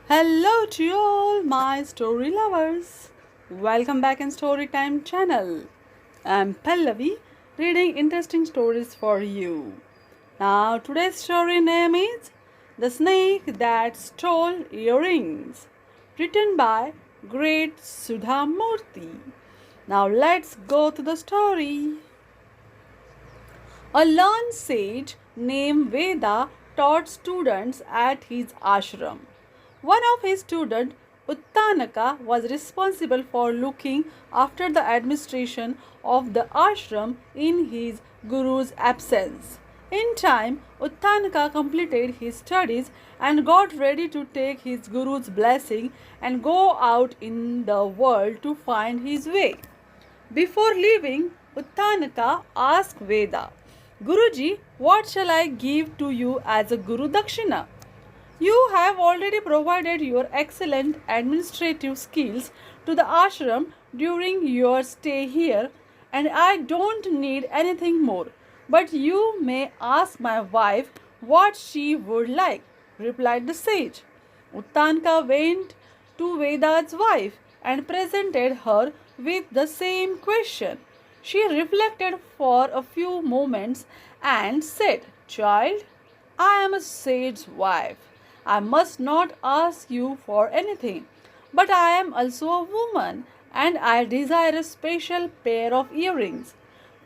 Hello to all my story lovers. Welcome back in Storytime channel. I'm Pallavi reading interesting stories for you. Now today's story name is The Snake That Stole Earrings, written by great Sudha Murty. Now let's go to the story. A learned sage named Veda taught students at his ashram. One of his students, Uttanaka, was responsible for looking after the administration of the ashram in his guru's absence. In time, Uttanaka completed his studies and got ready to take his guru's blessing and go out in the world to find his way. Before leaving, Uttanaka asked Veda, Guruji, what shall I give to you as a Guru Dakshina? You have already provided your excellent administrative skills to the ashram during your stay here, and I don't need anything more. But you may ask my wife what she would like, replied the sage. Uttanka went to Veda's wife and presented her with the same question. She reflected for a few moments and said, Child, I am a sage's wife. I must not ask you for anything, but I am also a woman and I desire a special pair of earrings.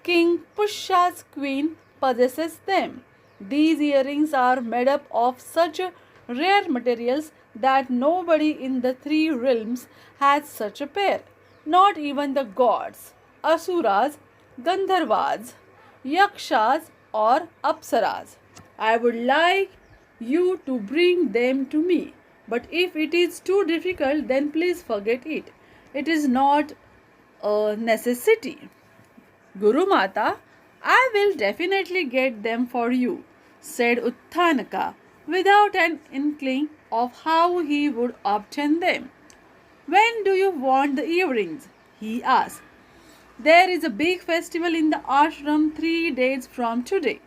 King Pusha's queen possesses them. These earrings are made up of such rare materials that nobody in the three realms has such a pair. Not even the gods, Asuras, Gandharvas, Yakshas, or Apsaras. I would like you to bring them to me. But if it is too difficult, then please forget it. It is not a necessity. Guru Mata, I will definitely get them for you, said Uttanaka, without an inkling of how he would obtain them. When do you want the earrings? He asked. There is a big festival in the ashram 3 days from today.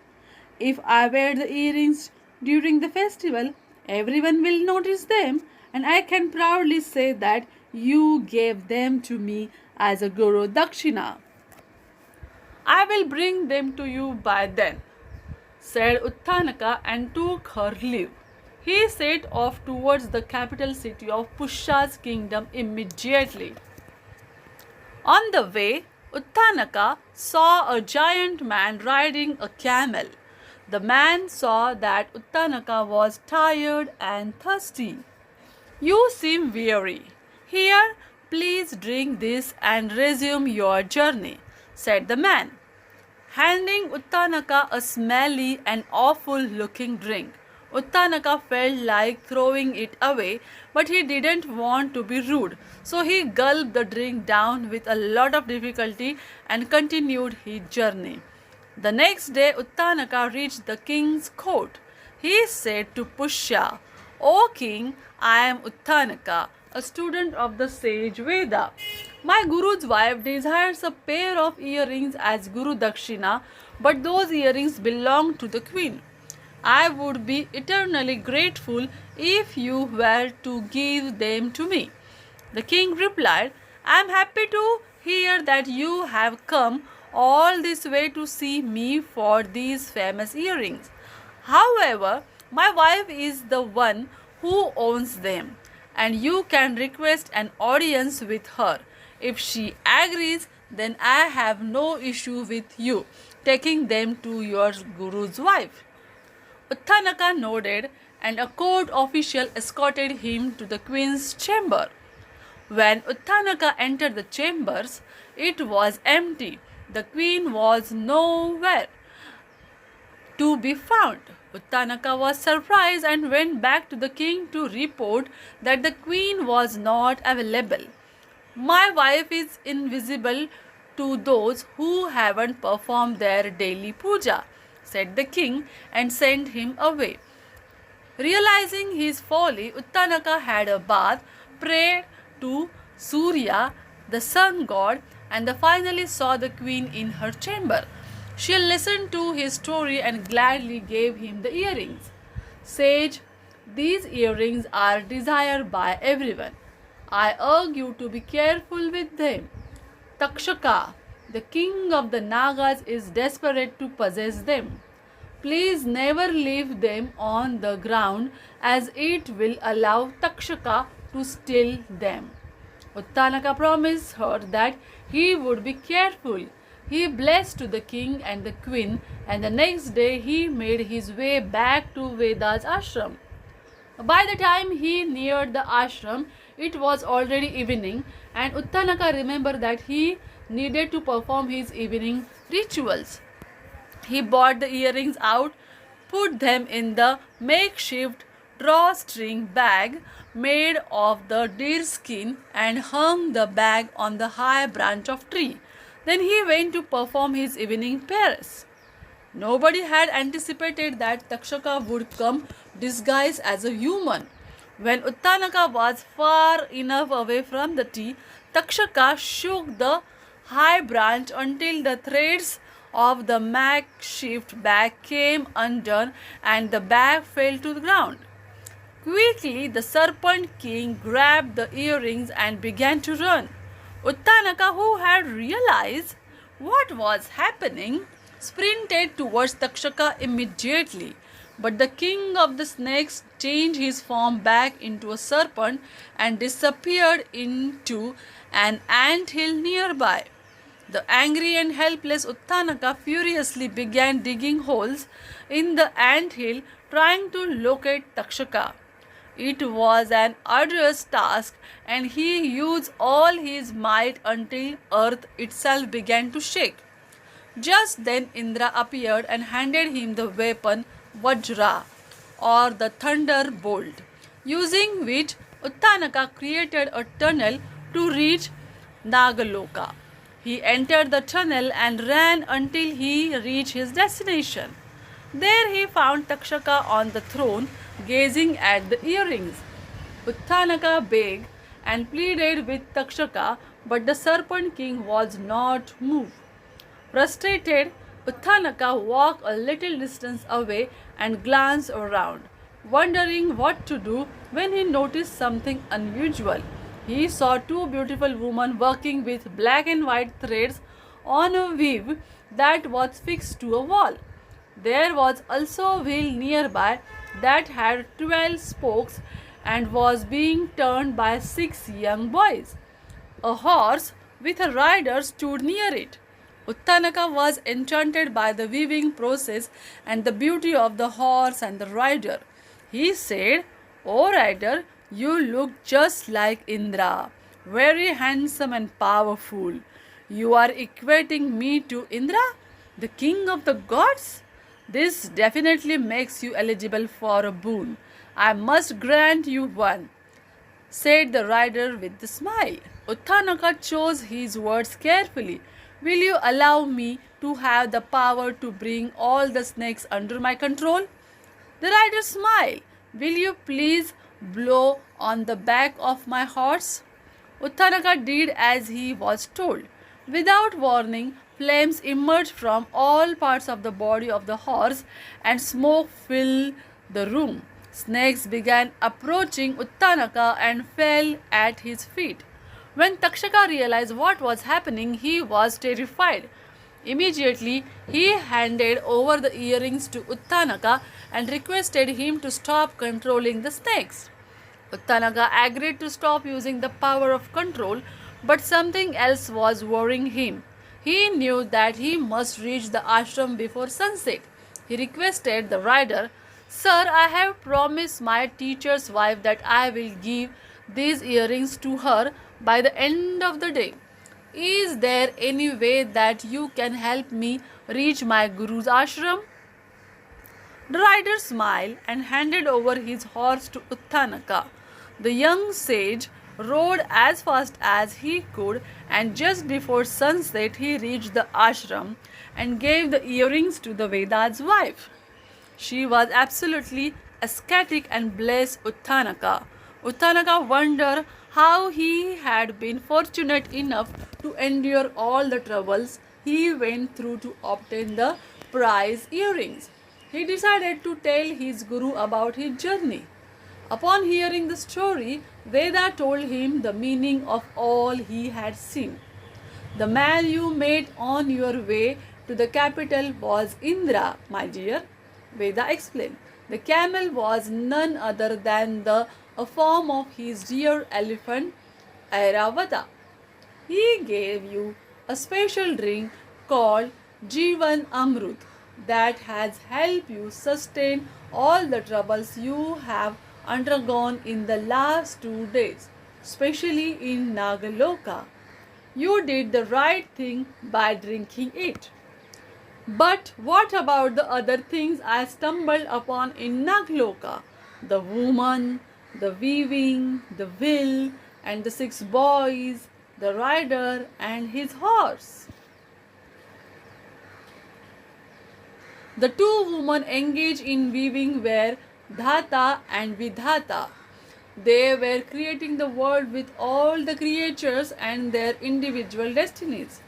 If I wear the earrings during the festival, everyone will notice them, and I can proudly say that you gave them to me as a Guru Dakshina. I will bring them to you by then, said Uttanaka and took her leave. He set off towards the capital city of Pusha's kingdom immediately. On the way, Uttanaka saw a giant man riding a camel. The man saw that Uttanaka was tired and thirsty. You seem weary. Here, please drink this and resume your journey, said the man, handing Uttanaka a smelly and awful looking drink. Uttanaka felt like throwing it away, but he didn't want to be rude, so he gulped the drink down with a lot of difficulty and continued his journey. The next day, Uttanaka reached the king's court. He said to Pusha, O king, I am Uttanaka, a student of the sage Veda. My guru's wife desires a pair of earrings as Guru Dakshina, but those earrings belong to the queen. I would be eternally grateful if you were to give them to me. The king replied, I am happy to hear that you have come all this way to see me for these famous earrings. However, my wife is the one who owns them, and you can request an audience with her. If she agrees, then I have no issue with you taking them to your guru's wife. Uttanaka nodded, and a court official escorted him to the queen's chamber. When Uttanaka entered the chambers, it was empty. The queen was nowhere to be found. Uttanaka was surprised and went back to the king to report that the queen was not available. My wife is invisible to those who haven't performed their daily puja, said the king, and sent him away. Realizing his folly, Uttanaka had a bath, prayed to Surya, the sun god, and finally saw the queen in her chamber. She listened to his story and gladly gave him the earrings. Sage, These earrings are desired by everyone. I urge you to be careful with them. Takshaka, the king of the Nagas, is desperate to possess them. Please never leave them on the ground, as it will allow Takshaka to steal them. Uttanaka promised her that he would be careful. He blessed the king and the queen, and the next day he made his way back to Veda's ashram. By the time he neared the ashram, it was already evening, and Uttanaka remembered that he needed to perform his evening rituals. He brought the earrings out, put them in the makeshift drawstring bag made of the deer skin, and hung the bag on the high branch of tree. Then he went to perform his evening prayers. Nobody had anticipated that Takshaka would come disguised as a human. When Uttanaka was far enough away from the tree, Takshaka shook the high branch until the threads of the makeshift bag came undone and the bag fell to the ground. Quickly, the serpent king grabbed the earrings and began to run. Uttanaka, who had realized what was happening, sprinted towards Takshaka immediately. But the king of the snakes changed his form back into a serpent and disappeared into an ant hill nearby. The angry and helpless Uttanaka furiously began digging holes in the ant hill, trying to locate Takshaka. It was an arduous task, and he used all his might until earth itself began to shake. Just then Indra appeared and handed him the weapon Vajra, or the thunderbolt, using which Uttanaka created a tunnel to reach Nagaloka. He entered the tunnel and ran until he reached his destination. There he found Takshaka on the throne, gazing at the earrings. Uttanaka begged and pleaded with Takshaka, but the serpent king was not moved. Frustrated, Uttanaka walked a little distance away and glanced around, wondering what to do when he noticed something unusual. He saw two beautiful women working with black and white threads on a wheel that was fixed to a wall. There was also a wheel nearby that had 12 spokes and was being turned by 6 young boys. A horse with a rider stood near it. Uttanaka was enchanted by the weaving process and the beauty of the horse and the rider. He said, "O rider, you look just like Indra, very handsome and powerful. You are equating me to Indra, the king of the gods? This definitely makes you eligible for a boon. I must grant you one," said the rider with a smile. Uttanaka chose his words carefully. "Will you allow me to have the power to bring all the snakes under my control?" The rider smiled. "Will you please blow on the back of my horse?" Uttanaka did as he was told. Without warning, flames emerged from all parts of the body of the horse and smoke filled the room. Snakes began approaching Uttanaka and fell at his feet. When Takshaka realized what was happening, he was terrified. Immediately, he handed over the earrings to Uttanaka and requested him to stop controlling the snakes. Uttanaka agreed to stop using the power of control, but something else was worrying him. He knew that he must reach the ashram before sunset. He requested the rider, "Sir, I have promised my teacher's wife that I will give these earrings to her by the end of the day. Is there any way that you can help me reach my guru's ashram?" The rider smiled and handed over his horse to Uttanaka. The young sage rode as fast as he could, and just before sunset he reached the ashram and gave the earrings to the Veda's wife. She was absolutely ecstatic and blessed Uttanaka. Uttanaka wondered how he had been fortunate enough to endure all the troubles he went through to obtain the prize earrings. He decided to tell his guru about his journey. Upon hearing the story, Veda told him the meaning of all he had seen. The man you met on your way to the capital was Indra, my dear, Veda explained. The camel was none other than a form of his dear elephant, Airavata. He gave you a special drink called Jivan Amrut that has helped you sustain all the troubles you have undergone in the last 2 days, especially in Nagaloka. You did the right thing by drinking it. But what about the other things I stumbled upon in Nagloka? The woman, the weaving, the wheel, and the 6 boys, the rider and his horse. The 2 women engaged in weaving were Dhata and Vidhata. They were creating the world with all the creatures and their individual destinies.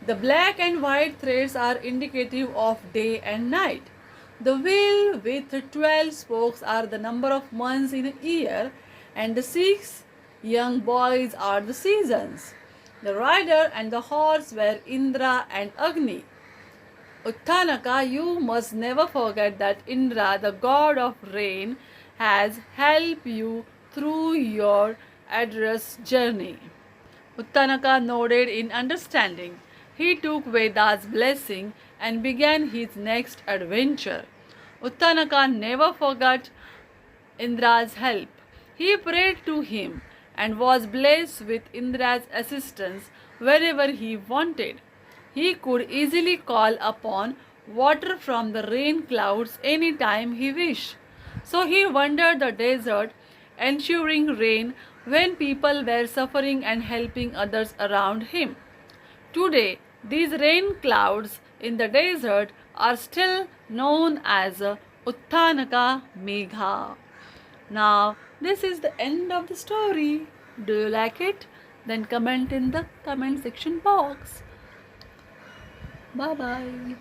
The black and white threads are indicative of day and night. The wheel with 12 spokes are the number of months in a year, and the 6 young boys are the seasons. The rider and the horse were Indra and Agni. Uttanaka, you must never forget that Indra, the god of rain, has helped you through your arduous journey. Uttanaka nodded in understanding. He took Veda's blessing and began his next adventure. Uttanaka never forgot Indra's help. He prayed to him and was blessed with Indra's assistance wherever he wanted. He could easily call upon water from the rain clouds any time he wished. So he wandered the desert, ensuring rain when people were suffering and helping others around him. Today, these rain clouds in the desert are still known as Uttanaka Megha. Now, this is the end of the story. Do you like it? Then comment in the comment section box. Bye bye.